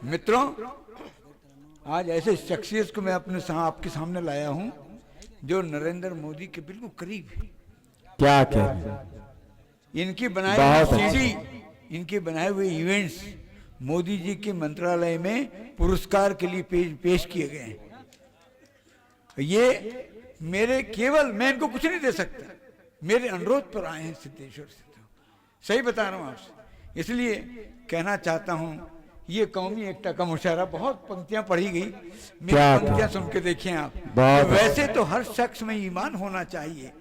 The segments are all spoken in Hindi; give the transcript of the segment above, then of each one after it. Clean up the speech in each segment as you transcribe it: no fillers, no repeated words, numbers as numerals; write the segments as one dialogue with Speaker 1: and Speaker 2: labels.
Speaker 1: मित्रों, आज ऐसे शख्सियत को मैं आपके सामने लाया हूं जो नरेंद्र मोदी के बिल्कुल करीब है।
Speaker 2: क्या कह,
Speaker 1: इनकी बनाई हुई सीडी, इनके बनाए हुए इवेंट्स मोदी जी के मंत्रालय में पुरस्कार के लिए पेश किए गए हैं। ये मेरे केवल, मैं इनको कुछ नहीं दे सकता, मेरे अनुरोध पर आए हैं सिद्धेश्वर सिद्धू। सही बता रहा हूं आपसे। इसलिए कहना चाहता हूं, ये कौमी एकता का मुशायरा, बहुत पंक्तियां पढ़ी गई, मेरी पंक्तियां सुन के देखिए आप। तो वैसे तो हर शख्स में ईमान होना चाहिए,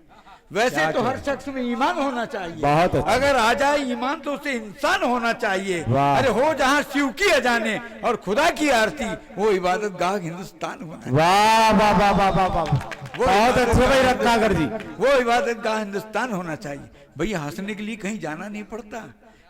Speaker 1: वैसे तो हर शख्स में ईमान होना चाहिए। अगर आ जाए ईमान तो उसे इंसान होना चाहिए। अरे हो जहां शिव की अजाने और खुदा की आरती, वो इबादत गाह हिंदुस्तान होना।
Speaker 2: वाह वाह वाह वाह वाह वाह, बहुत अच्छे भाई रत्नाकर जी।
Speaker 1: वो इबादत गाह हिंदुस्तान होना चाहिए। भैया हंसने के लिए कहीं जाना नहीं पड़ता।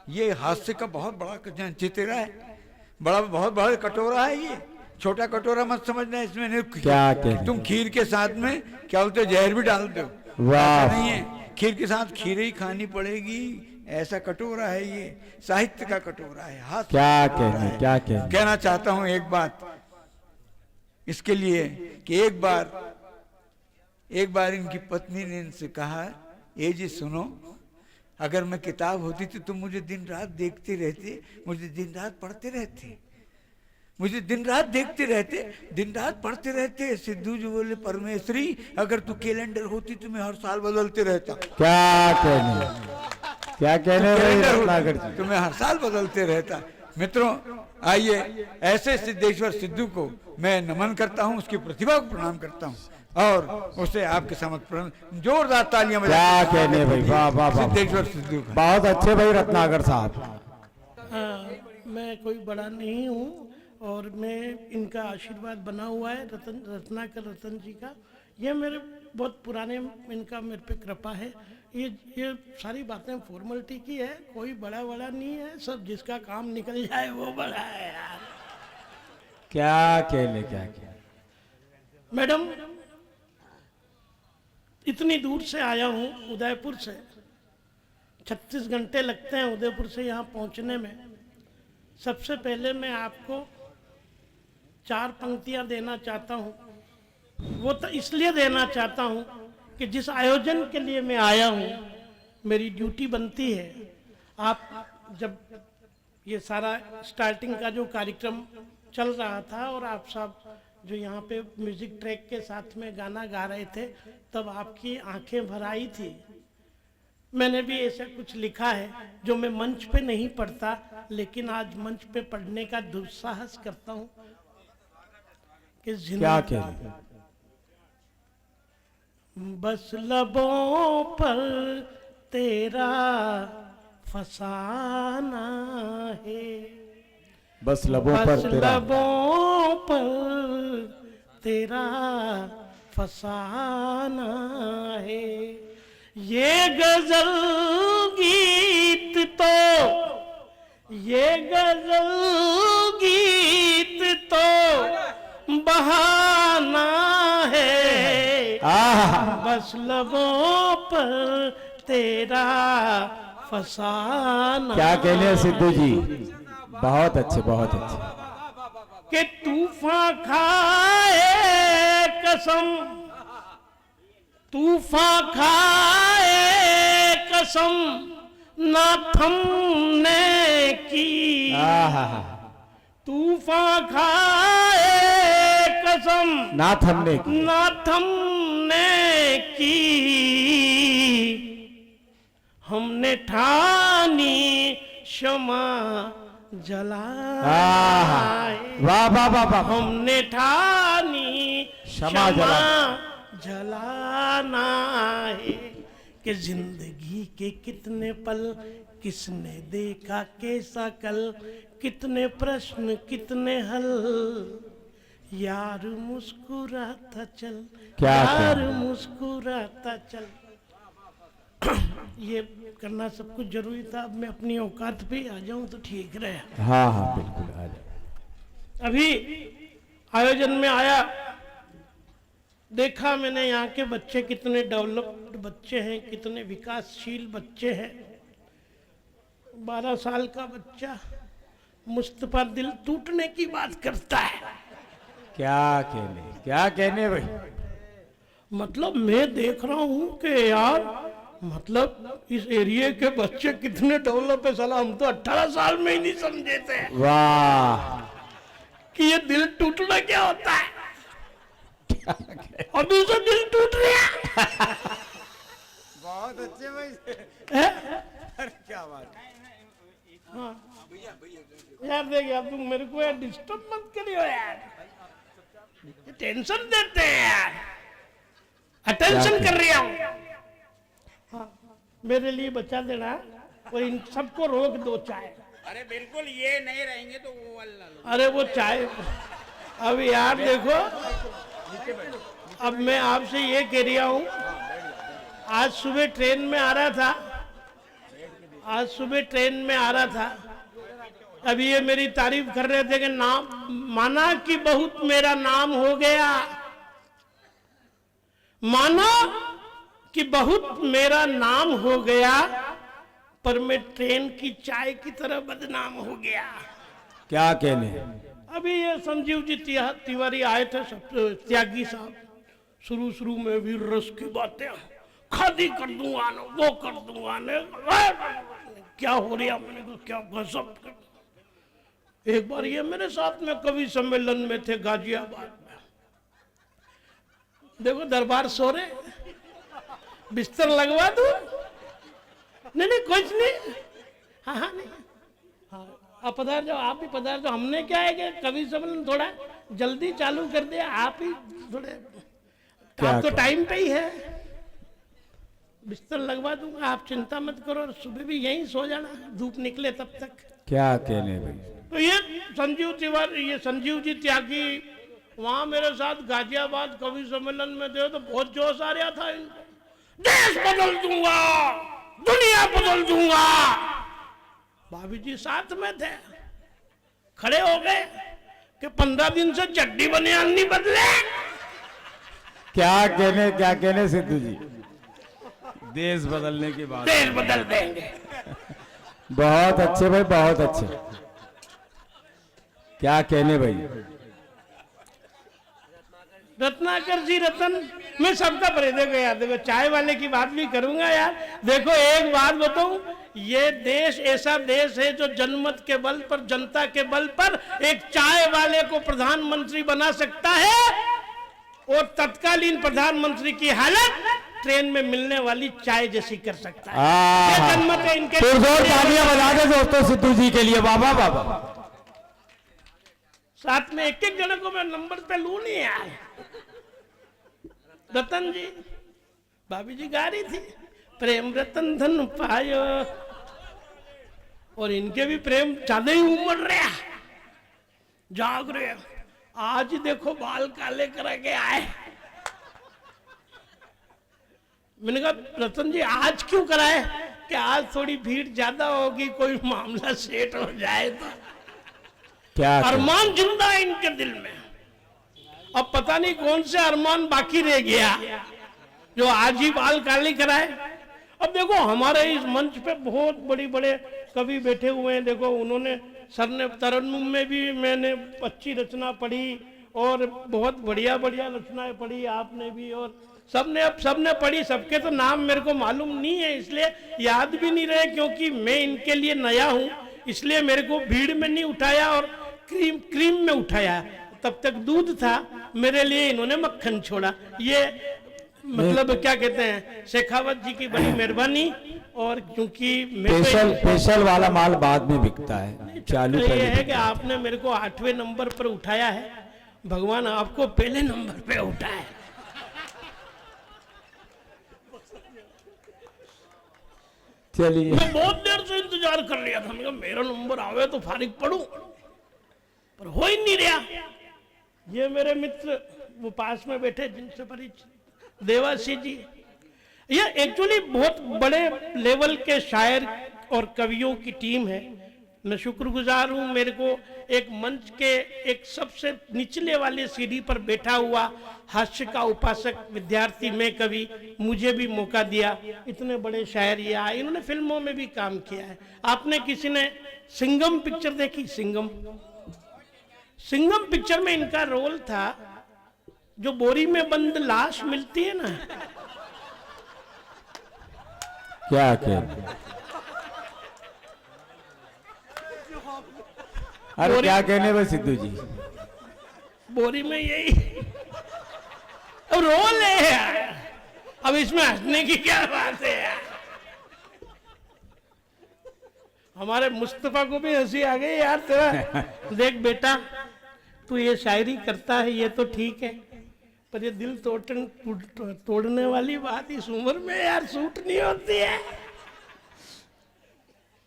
Speaker 1: ये हास्य का बहुत बड़ा चितेरा है, बहुत बड़ा कटोरा है। ये छोटा कटोरा मत समझना, इसमें नहीं तुम खीर के साथ में क्या बोलते जहर भी डाल दो, वाह नहीं है। खीर के साथ खीर ही खानी पड़ेगी, ऐसा कटोरा है ये, साहित्य का कटोरा है। हाथ
Speaker 2: क्या
Speaker 1: कहना चाहता हूं एक बात इसके लिए कि एक बार इनकी पत्नी ने इनसे कहा, ए जी सुनो, अगर मैं किताब होती तो तुम मुझे दिन रात देखते रहते, मुझे दिन रात पढ़ते रहते, मुझे दिन रात देखते रहते, दिन रात पढ़ते रहते। सिद्धू जी बोले, परमेश्वरी अगर तू कैलेंडर होती तो मैं हर साल बदलते रहता।
Speaker 2: क्या कहने
Speaker 1: तुम्हें हर साल बदलते रहता। मित्रों आइए, ऐसे सिद्धेश्वर सिद्धू को मैं नमन करता हूं, उसकी प्रतिभा को प्रणाम करता हूं और उसे आपके समक्ष जोरदार तालियां बजा।
Speaker 2: क्या कहने भाई, वाह वाह वाह,
Speaker 1: सिद्धेश्वर सिद्धू
Speaker 2: बहुत अच्छे भाई रत्नाकर साहब।
Speaker 3: मैं कोई बड़ा नहीं हूँ और मैं इनका आशीर्वाद बना हुआ है रत्न जी का। ये मेरे बहुत पुराने, इनका मेरे पे कृपा है। ये सारी बातें फॉर्मेलिटी की है, कोई बड़ा नहीं है, सब जिसका काम निकल जाए वो बड़ा है यार।
Speaker 2: क्या
Speaker 3: मैडम, इतनी दूर से आया हूँ, उदयपुर से 36 घंटे लगते हैं उदयपुर से यहाँ पहुँचने में। सबसे पहले मैं आपको 4 पंक्तियां देना चाहता हूं। वो तो इसलिए देना चाहता हूं कि जिस आयोजन के लिए मैं आया हूं, मेरी ड्यूटी बनती है। आप जब ये सारा स्टार्टिंग का जो कार्यक्रम चल रहा था और आप सब जो यहाँ पे म्यूजिक ट्रैक के साथ में गाना गा रहे थे, तब आपकी आंखें भर आई थी। मैंने भी ऐसा कुछ लिखा है जो मैं मंच पे नहीं पढ़ता, लेकिन आज मंच पे पढ़ने का दुस्साहस करता हूँ कि
Speaker 2: क्या
Speaker 3: बस लबों पर तेरा फसाना है,
Speaker 2: बस लबों पर
Speaker 3: तेरा फसाना है। ये गजल गीत तो बहाना है, बस लबों पर तेरा फसाना।
Speaker 2: क्या कहने हैं सिद्धू जी, बहुत अच्छे
Speaker 3: कि तूफान खाए कसम ना थमने की, तूफान खाए कसम
Speaker 2: ना थमने
Speaker 3: की, हमने ठानी क्षमा जलाए।
Speaker 2: वाह वाह वाह वाह,
Speaker 3: हमने ठानी क्षमा जलाना है कि जिंदगी के कितने पल किसने देखा कैसा कल, कितने प्रश्न कितने हल, यार मुस्कुराता चल, यार मुस्कुराता चल। ये करना सब कुछ जरूरी था। अब मैं अपनी औकात पे आ जाऊं तो ठीक रहे।
Speaker 2: हाँ बिल्कुल आ जाए।
Speaker 3: अभी आयोजन में आया, देखा मैंने यहाँ के बच्चे कितने डेवलप्ड बच्चे हैं, कितने विकासशील बच्चे हैं। 12 साल का बच्चा मुस्तफा दिल टूटने की बात करता है।
Speaker 2: क्या कहने भाई।
Speaker 3: मतलब मैं देख रहा हूं कि यार, मतलब इस एरिया के बच्चे कितने डेवलप है। साला हम तो 18 साल में ही नहीं समझे थे
Speaker 2: वाह,
Speaker 3: कि ये दिल टूटना क्या होता है। अभी से दिल टूट रहा
Speaker 2: बहुत अच्छे भाई।
Speaker 3: है।
Speaker 2: क्या बात।
Speaker 3: हाँ। यार देख यार, तुम मेरे को यार डिस्टर्ब मत करियो यार, टेंशन देते हैं यार। अटेंशन कर रही हूँ। हाँ, मेरे लिए बचा देना और इन सबको रोक दो चाय।
Speaker 4: अरे बिल्कुल, ये नहीं रहेंगे तो वो वाला लो।
Speaker 3: अरे वो चाय, अब यार देखो, अब मैं आपसे ये कह रहा हूँ, आज सुबह ट्रेन में आ रहा था, अभी ये मेरी तारीफ कर रहे थे कि नाम माना कि बहुत मेरा नाम हो गया, माना कि बहुत मेरा नाम हो गया, पर मैं ट्रेन की चाय की तरह बदनाम हो गया।
Speaker 2: क्या कहने।
Speaker 3: अभी ये संजीव जी तिवारी आए थे, सब त्यागी साहब, शुरू में वीर रस की बातें, खादी कर दूंगा ना, वो कर दूंगा ना, क्या हो रहा, मैंने कहा क्या गजब कर। एक बार ये मेरे साथ में कवि सम्मेलन में थे गाजियाबाद में, देखो दरबार सो रहे, बिस्तर लगवा दूं? नहीं कुछ नहीं। हाँ नहीं, हाँ आप पधार जाओ, आप भी पधार जाओ। हमने क्या है कि कवि सम्मेलन थोड़ा जल्दी चालू कर दिया, आप ही थोड़े, आप तो टाइम पे ही है, बिस्तर लगवा दूंगा, आप चिंता मत करो, और सुबह भी यहीं सो जाना, धूप निकले तब तक।
Speaker 2: क्या कहने भाई।
Speaker 3: तो ये संजीव तिवारी, ये संजीव जी त्यागी वहां मेरे साथ गाजियाबाद कवि सम्मेलन में थे, तो बहुत जोश आ रहा था इनको, देश बदल दूंगा, दुनिया बदल दूंगा। भाभी जी साथ में थे, खड़े हो गए कि 15 दिन से चड्डी बनियान नहीं बदले।
Speaker 2: क्या कहने सिद्धू जी, देश बदलने की बात।
Speaker 3: देश बदल देंगे।
Speaker 2: बहुत अच्छे भाई, बहुत अच्छे। क्या कहने भाई।
Speaker 3: रत्नाकर जी, रतन, मैं सबका परे देखो यार, देखो चाय वाले की बात भी करूंगा यार। देखो एक बात बताऊं, ये देश ऐसा देश है जो जनमत के बल पर, जनता के बल पर एक चाय वाले को प्रधानमंत्री बना सकता है, और तत्कालीन प्रधानमंत्री की हालत ट्रेन में मिलने वाली चाय जैसी कर सकता है। ये जनमत है इनके।
Speaker 2: तालियां बजा दे दोस्तों सिद्धू जी के लिए। बाबा बाबा।
Speaker 3: साथ में एक जने को मैं नंबर पे लू नहीं यार। रतन जी, भाभी जी गा रही थी, प्रेम रतन धन पायो, और इनके भी प्रेम ज्यादा ही उमड़ रहा, जाग रहे। आज देखो बाल काले करा के आए। मैंने कहा रतन जी आज क्यों कराए, कि आज थोड़ी भीड़ ज्यादा होगी, कोई मामला सेट हो जाए तो।
Speaker 2: क्या
Speaker 3: अरमान जिंदा है इनके दिल में, अब पता नहीं कौन से अरमान बाकी रह गया जो आज ही बाल काले कराए। अब देखो हमारे इस मंच पे बहुत बड़े कवि बैठे हुए हैं, देखो उन्होंने, सर ने तरन्नुम में भी मैंने अच्छी रचना पढ़ी, और बहुत बढ़िया रचनाएं पढ़ी आपने भी, और सबने पढ़ी। सबके तो नाम मेरे को मालूम नहीं है, इसलिए याद भी नहीं रहे, क्योंकि मैं इनके लिए नया हूं, इसलिए मेरे को भीड़ में नहीं उठाया और क्रीम में उठाया। तब तक दूध था, मेरे लिए इन्होंने मक्खन छोड़ा। ये मतलब क्या कहते हैं, शेखावत जी की बड़ी मेहरबानी। और क्योंकि
Speaker 2: स्पेशल वाला माल बाद में बिकता है, चालू
Speaker 3: ये है कि आपने मेरे को 8वें नंबर पर उठाया है, भगवान आपको पहले नंबर पे उठाए।
Speaker 2: चलिए।
Speaker 3: मैं बहुत देर से इंतजार कर लिया था, मैं मेरा नंबर आवे तो फारिग पढ़ूं, पर हो ही नहीं रहा। ये मेरे मित्र वो पास में बैठे जिनसे परिचित, देवासी जी, ये एक्चुअली बहुत बड़े लेवल के शायर और कवियों की टीम है। मैं शुक्रगुजार हूं, मेरे को एक मंच के एक सबसे निचले वाले सीढ़ी पर बैठा हुआ हास्य का उपासक विद्यार्थी में कवि मुझे भी मौका दिया। इतने बड़े शायर ये आए, इन्होंने फिल्मों में भी काम किया है। आपने किसी ने सिंघम पिक्चर देखी? सिंघम, सिंघम पिक्चर में इनका रोल था, जो बोरी में बंद लाश मिलती है ना,
Speaker 2: क्या क्या? अरे क्या कहने भाई सिद्धू जी,
Speaker 3: बोरी में यही अब रोल है यार, अब इसमें हंसने की क्या बात है यार। हमारे मुस्तफा को भी हंसी आ गई यार तेरा। देख बेटा, तू ये शायरी करता है ये तो ठीक है, पर ये दिल तोड़ने वाली बात इस उम्र में यार सूट नहीं होती है।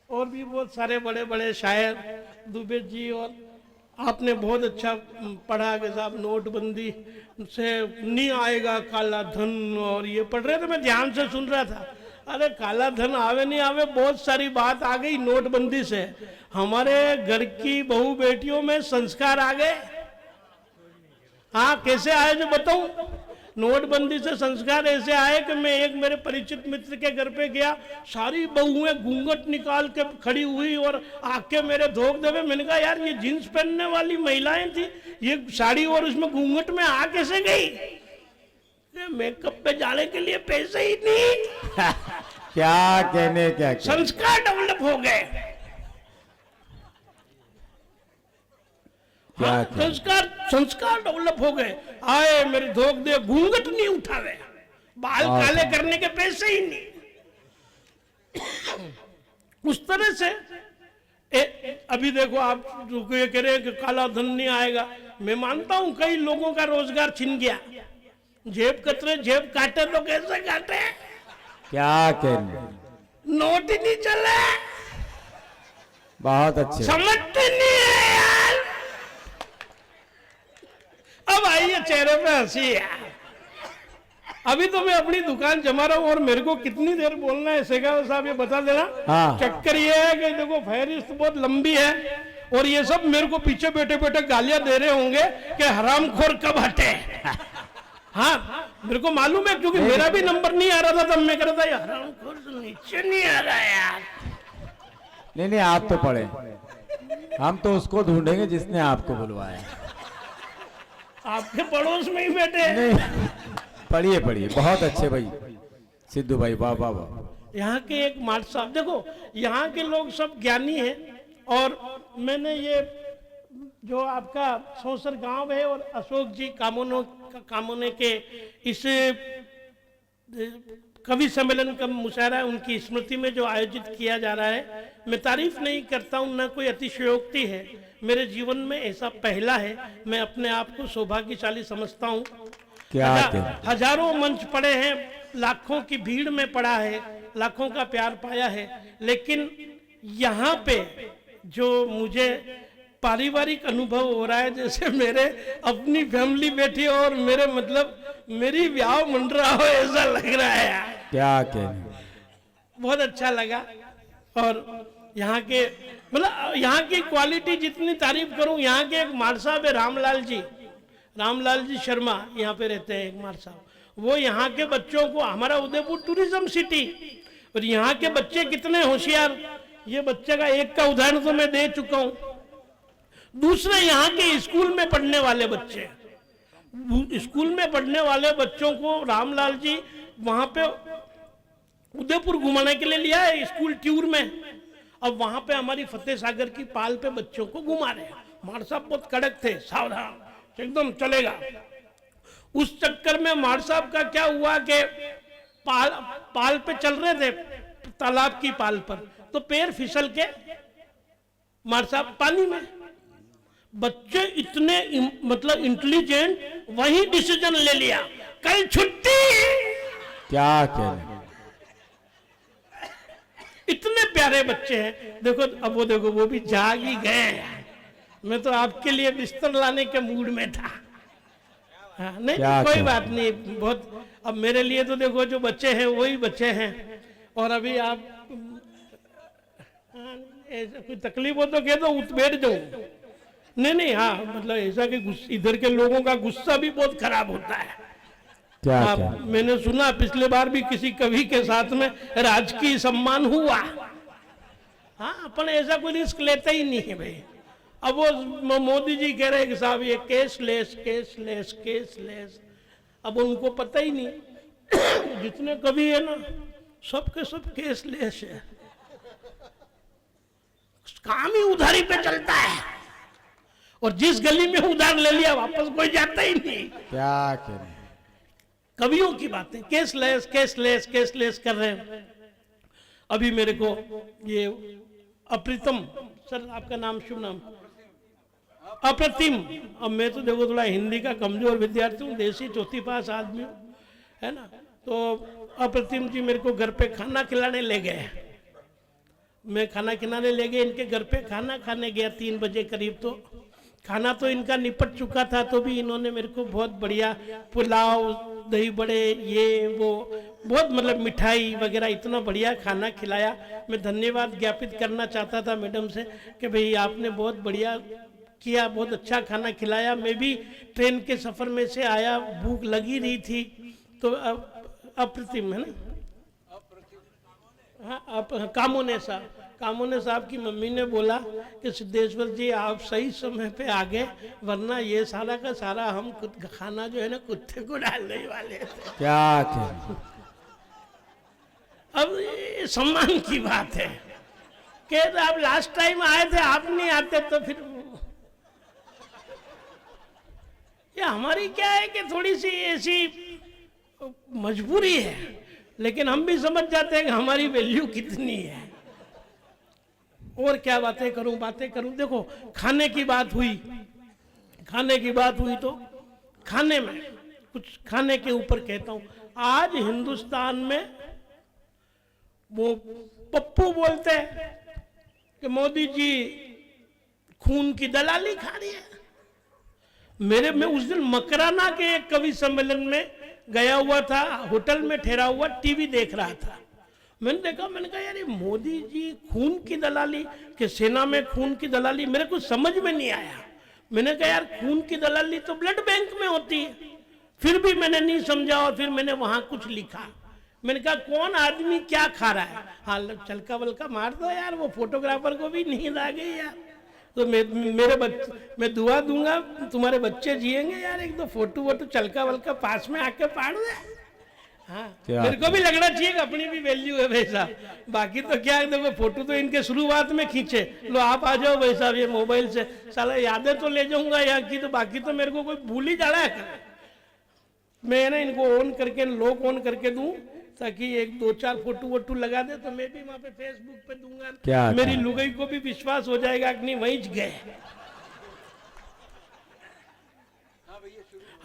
Speaker 3: और भी बहुत सारे बड़े बड़े शायर, दुबे जी, और आपने बहुत अच्छा पढ़ा कि साहब नोटबंदी से नहीं आएगा काला धन, और ये पढ़ रहे थे, मैं ध्यान से सुन रहा था। अरे काला धन आवे नहीं आवे, बहुत सारी बात आ गई नोटबंदी से। हमारे घर की बहू बेटियों में संस्कार आ गए। हाँ, कैसे आए जो बताऊं? नोटबंदी से संस्कार ऐसे आए कि मैं एक मेरे परिचित मित्र के घर पे गया, सारी बहुएं घूंघट निकाल के खड़ी हुई और आके मेरे धोख देवे। मैंने कहा यार ये जींस पहनने वाली महिलाएं थी, ये साड़ी और उसमें घूंघट में आ कैसे गई? मेकअप पे जाने के लिए पैसे ही नहीं।
Speaker 2: क्या कहने, क्या
Speaker 3: संस्कार डेवलप हो गए। हाँ, संस्कार डेवलप हो गए। आए मेरे धोख दे, घूंघट नहीं उठावे, बाल काले करने के पैसे ही नहीं। उस तरह से अभी देखो आप जो ये कह रहे हैं कि काला धन नहीं आएगा, मैं मानता हूं कई लोगों का रोजगार छिन गया। जेब कतरे जेब काटे तो कैसे काटे?
Speaker 2: क्या कहने,
Speaker 3: नोट ही नहीं चले।
Speaker 2: बहुत अच्छे,
Speaker 3: समझते नहीं है यार। अब आइए चेहरे पे हंसी है। अभी तो मैं अपनी दुकान जमा रहा हूं और मेरे को कितनी देर बोलना है शेखावत साहब ये बता देना।
Speaker 2: हाँ।
Speaker 3: चक्कर ये है कि देखो फहरिस्त बहुत लंबी है और ये सब मेरे को पीछे बैठे बैठे गालियां दे रहे होंगे कि हरामखोर कब हटे। हाँ, मेरे को मालूम है, क्योंकि मेरा भी नंबर नहीं आ रहा था, तब मैं कह रहा था हरामखोर से नीचे नहीं आ रहा यार।
Speaker 2: नहीं आप तो पढ़े, हम तो उसको ढूंढेंगे जिसने आपको बुलवाया।
Speaker 3: आपके पड़ोस में ही बैठे।
Speaker 2: नहीं, पढ़िए, बहुत अच्छे भाई सिद्धू भाई, वाह वाह वाह।
Speaker 3: यहाँ के एक मार्ट साहब, देखो यहाँ के लोग सब ज्ञानी हैं। और मैंने ये जो आपका सौसर गांव है और अशोक जी कामोने के इस कवि सम्मेलन का मुशायरा है, उनकी स्मृति में जो आयोजित किया जा रहा है, मैं तारीफ नहीं करता हूँ, न कोई अतिशयोक्ति है। मेरे जीवन में ऐसा पहला है। मैं अपने आप को सौभाग्यशाली समझता हूँ। हजारों मंच पड़े हैं, लाखों की भीड़ में पड़ा है, लाखों का प्यार पाया है, लेकिन यहाँ पे जो मुझे पारिवारिक अनुभव हो रहा है, जैसे मेरे अपनी फैमिली बैठी हो और मेरे मतलब मेरी ब्याह मंड रहा हो, ऐसा लग रहा है यार।
Speaker 2: क्या कहने,
Speaker 3: बहुत अच्छा लगा। और यहाँ के मतलब यहाँ की क्वालिटी जितनी तारीफ करूं, यहाँ के एक मार साहब है रामलाल जी शर्मा, यहाँ पे रहते हैं एक मार साहब। वो यहाँ के बच्चों को, हमारा उदयपुर टूरिज्म सिटी, और यहाँ के बच्चे कितने होशियार। ये बच्चे का एक का उदाहरण तो मैं दे चुका हूँ। दूसरे यहाँ के स्कूल में पढ़ने वाले बच्चे, स्कूल में पढ़ने वाले बच्चों को रामलाल जी वहां पे उदयपुर घुमाने के लिए लिया है स्कूल टूर में। अब वहां पे हमारी फतेह सागर की पाल पे बच्चों को घुमा रहे हैं। मार साहब बहुत कड़क थे, सावधान एकदम चलेगा। उस चक्कर में मार साहब का क्या हुआ कि पाल पे चल रहे थे, तालाब की पाल पर, तो पैर फिसल के मार साहब पानी में। बच्चे इतने मतलब इंटेलिजेंट, वही डिसीजन ले लिया, कल छुट्टी।
Speaker 2: क्या कहने,
Speaker 3: इतने प्यारे बच्चे हैं। देखो अब वो देखो वो भी जाग ही गए। मैं तो आपके लिए बिस्तर लाने के मूड में था। हाँ, नहीं कोई बात नहीं, बहुत अब मेरे लिए तो देखो जो बच्चे हैं वही बच्चे हैं। और अभी आप ऐसा कोई तकलीफ हो तो कह दो, उठ बैठ जाऊं। नहीं, हाँ मतलब ऐसा कि इधर के लोगों का गुस्सा भी बहुत खराब होता है।
Speaker 2: क्या
Speaker 3: हाँ,
Speaker 2: क्या
Speaker 3: मैंने सुना पिछले बार भी किसी कवि के साथ में राजकीय सम्मान हुआ। हाँ, अपन ऐसा कोई रिस्क लेता ही नहीं है भाई। अब वो मोदी जी कह रहे हैं कि साहब ये केसलेस केसलेस केसलेस, अब उनको पता ही नहीं जितने कवि है ना सब के सब केसलेस है, काम ही उधारी पे चलता है, और जिस गली में उधार ले लिया वापस कोई जाता ही नहीं।
Speaker 2: क्या करें,
Speaker 3: कवियों की बातें केसलेस केसलेस केसलेस कर रहे हैं। अभी मेरे को ये अप्रीतम सर, आपका नाम शुभ नाम? अप्रतिम। अब मैं तो देखो थोड़ा हिंदी का कमजोर विद्यार्थी हूँ, देसी चौथी पास आदमी हूँ, है ना। तो अप्रतिम जी मेरे को घर पे खाना खिलाने ले गए। मैं खाना खिलाने ले गए इनके घर पे, खाना खाने गया 3 बजे करीब। तो खाना तो इनका निपट चुका था, तो भी इन्होंने मेरे को बहुत बढ़िया पुलाव, दही बड़े, ये वो बहुत मतलब मिठाई वगैरह इतना बढ़िया खाना खिलाया। मैं धन्यवाद ज्ञापित करना चाहता था मैडम से कि भाई आपने बहुत बढ़िया किया, बहुत अच्छा खाना खिलाया। मैं भी ट्रेन के सफ़र में से आया, भूख लगी रही थी। तो अप्रतिम है ना, हाँ आप कामोने साहब की मम्मी ने बोला कि सिद्धेश्वर जी आप सही समय पे आ गए, वरना ये सारा का सारा हम खाना जो है ना कुत्ते को डालने वाले थे।
Speaker 2: क्या करें,
Speaker 3: अब ये सम्मान की बात है कि आप लास्ट टाइम आए थे, आप नहीं आते तो फिर ये हमारी क्या है कि थोड़ी सी ऐसी मजबूरी है, लेकिन हम भी समझ जाते हैं कि हमारी वैल्यू कितनी है। और क्या बातें करूं। देखो खाने की बात हुई तो खाने में कुछ खाने के ऊपर कहता हूं। आज हिंदुस्तान में वो पप्पू बोलते हैं कि मोदी जी खून की दलाली खा रही है। मैं उस दिन मकराना के एक कवि सम्मेलन में गया हुआ था, होटल में ठहरा हुआ टीवी देख रहा था। मैंने देखा, मैंने कहा यार ये मोदी जी खून की दलाली कि सेना में खून की दलाली, मेरे को समझ में नहीं आया। मैंने कहा यार खून की दलाली तो ब्लड बैंक में होती है, फिर भी मैंने नहीं समझा। और फिर मैंने वहां कुछ लिखा, मैंने कहा कौन आदमी क्या खा रहा है, हाँ चलका वलका मार दो यार, वो फोटोग्राफर को भी नींद आ गई यार। तो मैं दुआ दूंगा तुम्हारे बच्चे जिएंगे यार, एक दो फोटो चलका वलका पास में आके पाड़ दे। हाँ, मेरे को भी लगना चाहिए कि अपनी भी वैल्यू है भाई साहब। बाकी तो क्या है, देखो फोटो तो इनके शुरुआत में खींचे, लो आप आ जाओ भाई साहब ये मोबाइल से, साला यादें तो ले जाऊंगा यहाँ की, तो बाकी तो मेरे को कोई भूल ही जा रहा है। मैं ना इनको ऑन करके, लॉक ऑन करके दूं ताकि 1-2-4 फोटो लगा दे, तो मैं भी वहां पे फेसबुक पे दूंगा। मेरी लुगाई को भी विश्वास हो जाएगा कि नहीं वहीं गए।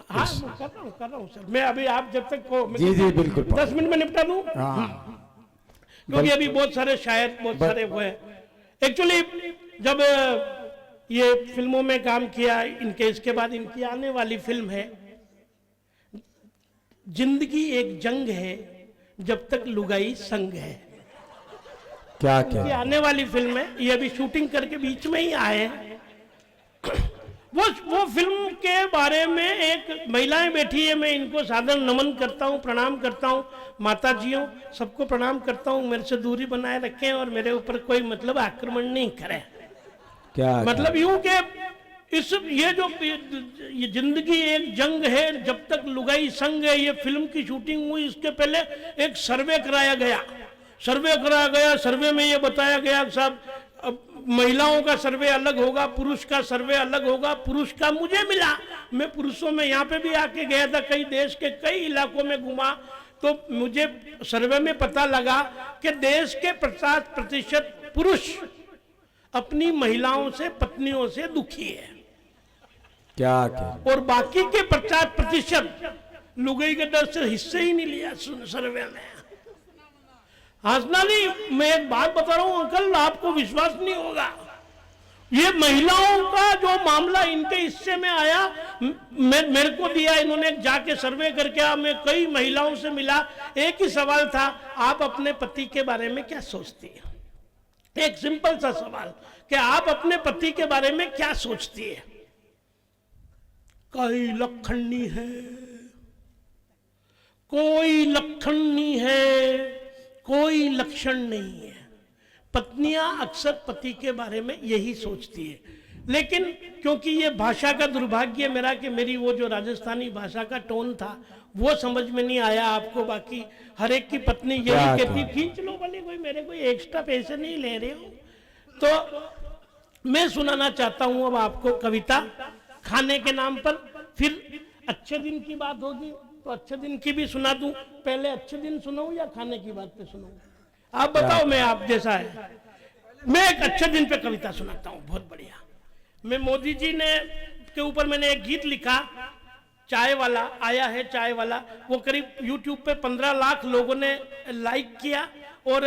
Speaker 3: हाँ कर रहा हूँ सर मैं। अभी आप जब तक को
Speaker 2: जी बिल्कुल
Speaker 3: 10 मिनट में निपटा दूं, क्योंकि अभी बहुत सारे शायर बहुत सारे हुए। एक्चुअली जब ये फिल्मों में काम किया इनके, इसके बाद इनकी आने वाली फिल्म है जिंदगी एक जंग है जब तक लुगाई संग है।
Speaker 2: क्या
Speaker 3: ये आने वाली फिल्म है, ये अभी शूटिंग करके बीच में ही आए हैं। वो फिल्म के बारे में एक महिलाएं बैठी है, मैं इनको सादर नमन करता हूँ, प्रणाम करता हूँ। माता जियों सबको प्रणाम करता हूँ, मेरे से दूरी बनाए रखें और मेरे ऊपर कोई मतलब आक्रमण नहीं करें।
Speaker 2: क्या
Speaker 3: मतलब यूं के इस ये जिंदगी एक जंग है जब तक लुगाई संग है, ये फिल्म की शूटिंग हुई इसके पहले एक सर्वे कराया गया। सर्वे में ये बताया गया साहब महिलाओं का सर्वे अलग होगा, पुरुष का सर्वे अलग होगा। पुरुष का मुझे मिला, मैं पुरुषों में यहाँ पे भी आके गया था, कई देश के कई इलाकों में घुमा, तो मुझे सर्वे में पता लगा कि देश के 50% पुरुष अपनी महिलाओं से, पत्नियों से दुखी है।
Speaker 2: क्या
Speaker 3: और बाकी के 50% लुगाई के डर से हिस्से ही नहीं लिया सर्वे में। हंसना नहीं, मैं एक बात बता रहा हूं अंकल, आपको विश्वास नहीं होगा। ये महिलाओं का जो मामला इनके हिस्से में आया, मेरे को दिया इन्होंने, जाके सर्वे करके आया। मैं कई महिलाओं से मिला, एक ही सवाल था, आप अपने पति के बारे में क्या सोचती हैं? एक सिंपल सा सवाल कि आप अपने पति के बारे में क्या सोचती है? कोई लक्षण नहीं है, कोई लक्षण नहीं है, कोई लक्षण नहीं है। पत्नियां अक्सर पति के बारे में यही सोचती है। लेकिन क्योंकि ये भाषा का दुर्भाग्य मेरा कि मेरी वो जो राजस्थानी भाषा का टोन था वो समझ में नहीं आया आपको। बाकी हर एक की पत्नी यही कहती, खींच लो भले, कोई मेरे कोई एक्स्ट्रा पैसे नहीं ले रहे हो। तो मैं सुनाना चाहता हूं अब आपको कविता खाने के नाम पर। फिर अच्छे दिन की बात होगी तो अच्छे दिन की भी सुना दूं। पहले अच्छे दिन सुनाऊं या खाने की बात पे सुनाऊं? आप बताओ, मैं आप जैसा है। मैं एक अच्छे दिन पे कविता सुनाता हूं, बहुत बढ़िया। मैं मोदी जी ने के ऊपर मैंने एक गीत लिखा, चाय वाला आया है चाय वाला। वो करीब YouTube पे 15 लाख लोगों ने लाइक किया और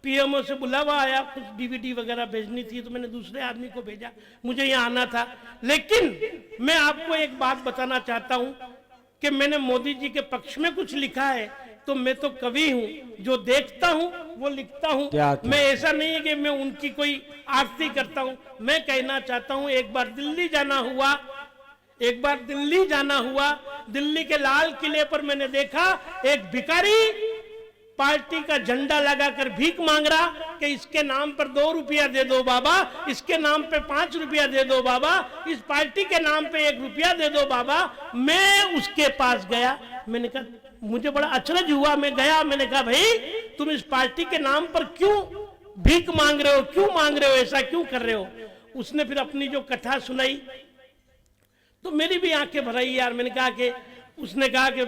Speaker 3: पीएमओ से बुलावा आया, कुछ DVD वगैरह भेजनी थी तो मैंने दूसरे आदमी को भेजा, मुझे यहाँ आना था। लेकिन मैं आपको एक बात बताना चाहता हूँ कि मैंने मोदी जी के पक्ष में कुछ लिखा है तो मैं तो कवि हूँ, जो देखता हूँ वो लिखता हूँ। मैं ऐसा नहीं है कि मैं उनकी कोई आरती करता हूँ। मैं कहना चाहता हूँ, एक बार दिल्ली जाना हुआ, दिल्ली के लाल किले पर मैंने देखा एक भिखारी पार्टी का झंडा लगाकर भीख मांग रहा कि इसके नाम पर 2 रुपया दे दो बाबा, इसके नाम पे 5 रुपया दे दो बाबा, इस पार्टी के नाम पे 1 रुपया दे दो बाबा। मैं उसके पास गया, मैंने कहा, मुझे बड़ा अचरज हुआ। मैं गया, मैंने कहा, भाई तुम इस पार्टी के नाम पर क्यों भीख मांग रहे हो, क्यों मांग रहे हो, ऐसा क्यों कर रहे हो? उसने फिर अपनी जो कथा सुनाई तो मेरी भी आंखें भर आई यार। मैंने कहा कि उसने कहा कि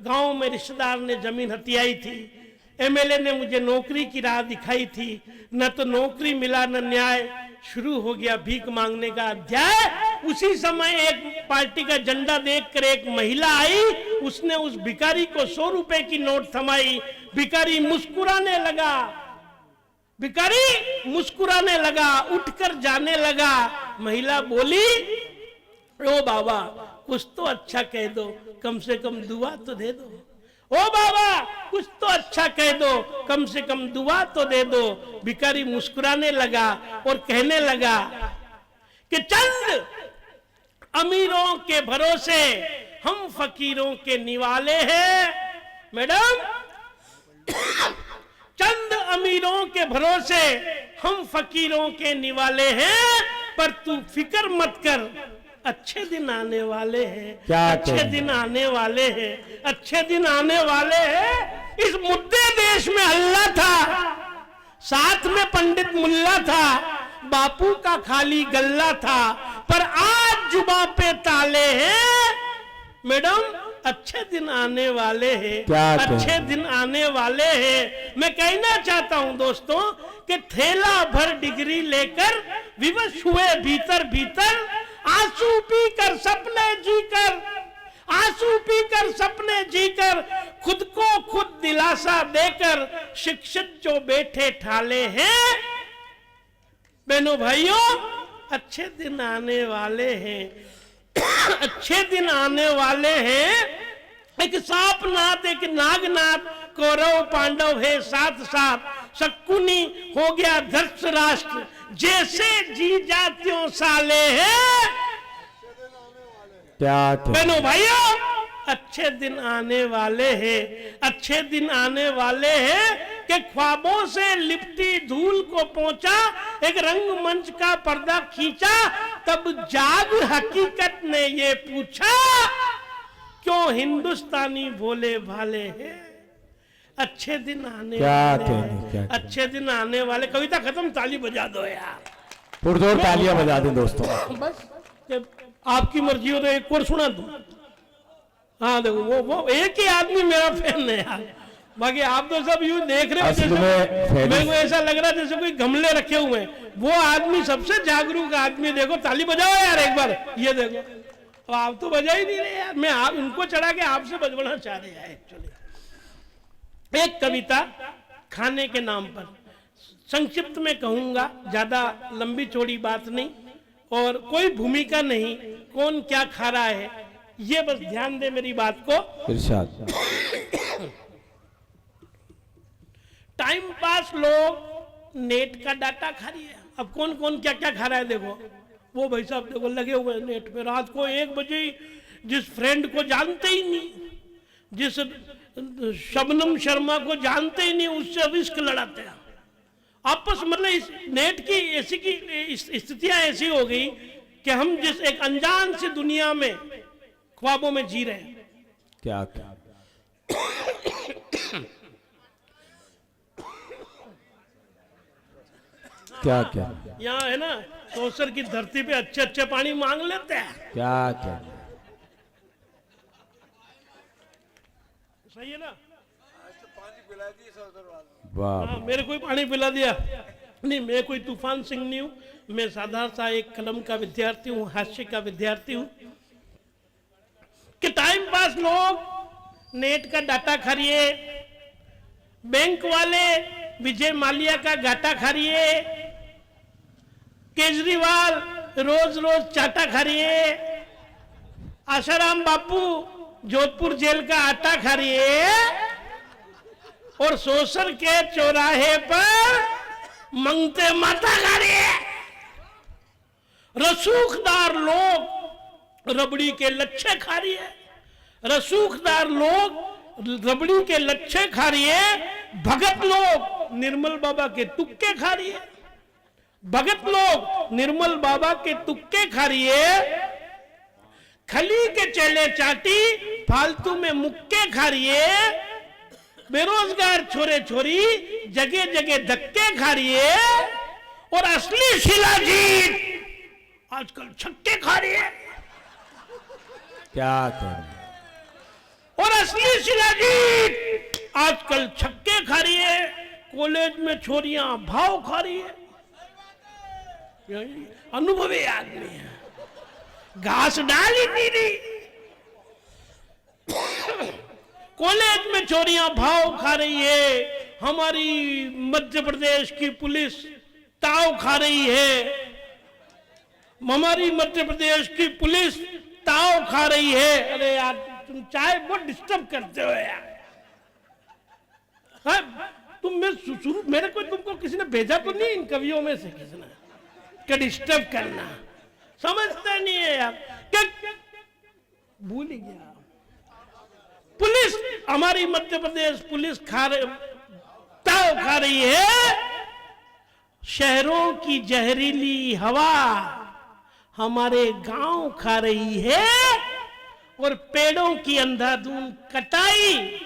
Speaker 3: गांव में रिश्तेदार ने जमीन हथियाई थी, एमएलए ने मुझे नौकरी की राह दिखाई थी, न तो नौकरी मिला न न्याय, शुरू हो गया भीख मांगने का अध्याय। उसी समय एक पार्टी का झंडा देखकर एक महिला आई, उसने उस भिखारी को 100 रुपए की नोट थमाई। भिखारी मुस्कुराने लगा, उठकर जाने लगा। महिला बोली, ओ बाबा कुछ तो अच्छा कह दो, कम से कम दुआ तो दे दो। ओ बाबा कुछ तो अच्छा कह दो, कम से कम दुआ तो दे दो। भिखारी मुस्कुराने लगा और कहने लगा कि चंद अमीरों के भरोसे हम फकीरों के निवाले हैं। मैडम, चंद अमीरों के भरोसे हम फकीरों के निवाले हैं, पर तू फिक्र मत कर, अच्छे दिन आने वाले हैं, अच्छे दिन आने वाले हैं, अच्छे दिन आने वाले हैं। इस मुद्दे देश में अल्लाह था, साथ में पंडित मुल्ला था, बापू का खाली गल्ला था, पर आज जुबां पे ताले हैं। मैडम, अच्छे दिन आने वाले हैं, अच्छे दिन आने वाले हैं। मैं कहना चाहता हूं दोस्तों कि थैला भर डिग्री लेकर विवश हुए भीतर भीतर, आंसू पीकर सपने जीकर, खुद को खुद दिलासा देकर शिक्षित जो बैठे ठाले हैं। बहनों भाइयों, अच्छे दिन आने वाले हैं, अच्छे दिन आने वाले हैं। एक सांपनाथ एक नागनाथ, कौरव पांडव है साथ साथ, शकुनी हो गया धृतराष्ट्र, जैसे जी जातियों साले हैं। बहनों भाइयों, अच्छे दिन आने वाले हैं, अच्छे दिन आने वाले हैं कि ख्वाबों से लिपटी धूल को पहुंचा, एक रंगमंच का पर्दा खींचा, तब जाग हकीकत ने ये पूछा, क्यों हिंदुस्तानी भोले भाले हैं। अच्छे दिन आने वाले हैं, अच्छे दिन आने वाले। कविता खत्म, ताली बजा दो यार,
Speaker 2: पुरजोर तालियां बजा दें दोस्तों।
Speaker 3: बस आपकी मर्जी हो तो एक और सुना दूं। हाँ देखो, वो एक ही आदमी मेरा फैन है यार, बाकी आप तो सब यूं देख रहे हो जैसे मेरे को ऐसा लग रहा है जैसे कोई गमले रखे हुए हैं। वो आदमी सबसे जागरूक आदमी, देखो ताली बजाओ यार एक बार, ये देखो। अब आप तो बजा ही नहीं रहे यार, मैं आप इनको चढ़ा के आपसे बजवाना चाह रहे हैं एक्चुअली। एक कविता खाने के नाम पर, संक्षिप्त में कहूंगा, ज्यादा लंबी चौड़ी बात नहीं और कोई भूमिका नहीं, कौन क्या खा रहा है ये बस ध्यान दे मेरी बात को। टाइम पास लोग नेट का डाटा खा रही है। अब कौन कौन क्या क्या खा रहा है देखो, वो भाई साहब देखो लगे हुए हैं नेट पे, रात को 1 बजे जिस फ्रेंड को जानते ही नहीं, जिस शबनम शर्मा को जानते ही नहीं, उससे रिस्क लड़ाते हैं आपस। मतलब इस नेट की ऐसी की स्थितियां ऐसी हो गई कि हम जिस एक अनजान सी दुनिया में ख्वाबों में जी रहे हैं।
Speaker 2: क्या क्या क्या क्या
Speaker 3: यहाँ है ना सोसर की धरती पे अच्छे अच्छे पानी मांग लेते हैं।
Speaker 2: क्या क्या
Speaker 3: सही है ना?
Speaker 2: वाह
Speaker 3: हाँ, मेरे को ही पानी पिला दिया। नहीं, मैं कोई तूफान सिंह नहीं हूँ, मैं साधारण सा एक कलम का विद्यार्थी हूँ, हास्य का विद्यार्थी हूँ। कि टाइम पास लोग नेट का डाटा खा रही है, बैंक वाले विजय माल्या का घाटा खा रही है, केजरीवाल रोज रोज चाटा खा रही है, आशाराम बापू जोधपुर जेल का आटा खा रही है, और सोसर के चौराहे पर मंगते माता खा रही है। रसूखदार लोग रबड़ी के लच्छे खा रही है, रसूखदार लोग रबड़ी के लच्छे खा रही है। भगत लोग निर्मल बाबा के तुक्के खा रही है, भगत लोग निर्मल बाबा के तुक्के खा रही है। खली के चेले चाटी फालतू में मुक्के खा रही है। बेरोजगार छोरे छोरी जगह जगह धक्के खा रही है। और असली शिलाजीत आजकल छक्के खा रही है।
Speaker 2: क्या करें?
Speaker 3: और असली शिलाजीत आजकल छक्के खा रही है। कॉलेज में छोरियां भाव खा रही है। अनुभवी आदमी है, घास डाल ही नहीं रही। कॉलेज में चोरियां भाव खा रही है। हमारी मध्य प्रदेश की पुलिस ताव खा रही है। हमारी मध्य प्रदेश की पुलिस ताव खा रही है। अरे यार तुम चाय बहुत डिस्टर्ब करते हो यार। हाँ, तुम मेरे को तुमको किसी ने भेजा तो नहीं इन कवियों में से किसी ने कि डिस्टर्ब करना, समझते नहीं है यार। क्या भूल ही गया। पुलिस, हमारी मध्य प्रदेश पुलिस ताव खा रही है। शहरों की जहरीली हवा हमारे गांव खा रही है। और पेड़ों की अंधाधुंध कटाई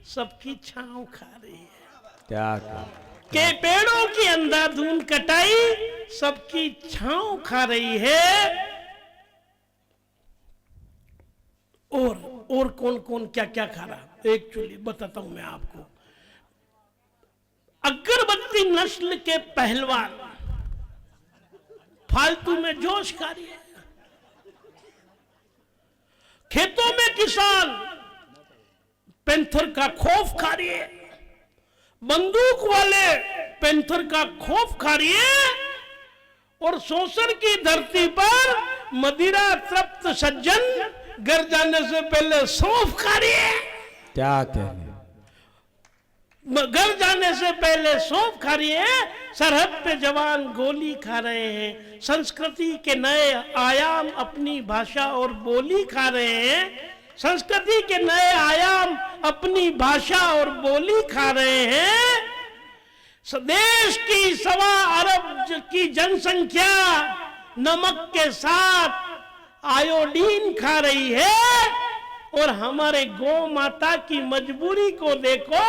Speaker 3: सबकी छांव खा रही है।
Speaker 2: क्या क्या
Speaker 3: के पेड़ों की अंधाधुंध कटाई सबकी छांव खा रही है। और कौन कौन क्या क्या खा रहा, एक्चुअली बताता हूं मैं आपको। अगरबत्ती नस्ल के पहलवान फालतू में जोश खा रही है। खेतों में किसान पैंथर का खौफ खा रही है। बंदूक वाले पैंथर का खौफ खा रही है। और सोसर की धरती पर मदिरा तृप्त सज्जन घर जाने से पहले सौंफ खा रही है।
Speaker 2: क्या करें?
Speaker 3: घर जाने से पहले सौंफ खा रही है। सरहद पे जवान गोली खा रहे हैं। संस्कृति के नए आयाम अपनी भाषा और बोली खा रहे हैं। संस्कृति के नए आयाम अपनी भाषा और बोली खा रहे हैं। देश की 1.25 अरब की जनसंख्या नमक के साथ आयोडीन खा रही है। और हमारे गौ माता की मजबूरी को देखो,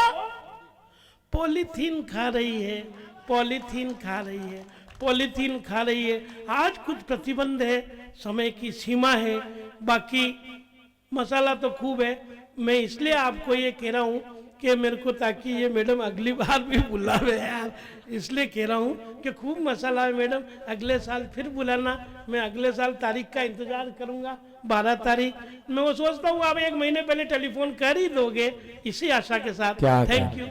Speaker 3: पॉलीथीन खा रही है, पॉलीथीन खा रही है, पॉलीथीन खा रही है। आज कुछ प्रतिबंध है, समय की सीमा है, बाकी मसाला तो खूब है। मैं इसलिए आपको ये कह रहा हूँ कि मेरे को, ताकि ये मैडम अगली बार भी बुलावे यार, इसलिए कह रहा हूँ कि खूब मसाला है मैडम, अगले साल फिर बुलाना। मैं अगले साल तारीख का इंतजार करूँगा, 12 तारीख। मैं वो सोचता हूँ आप 1 महीने पहले टेलीफोन कर ही दोगे, इसी आशा के साथ। Thank you.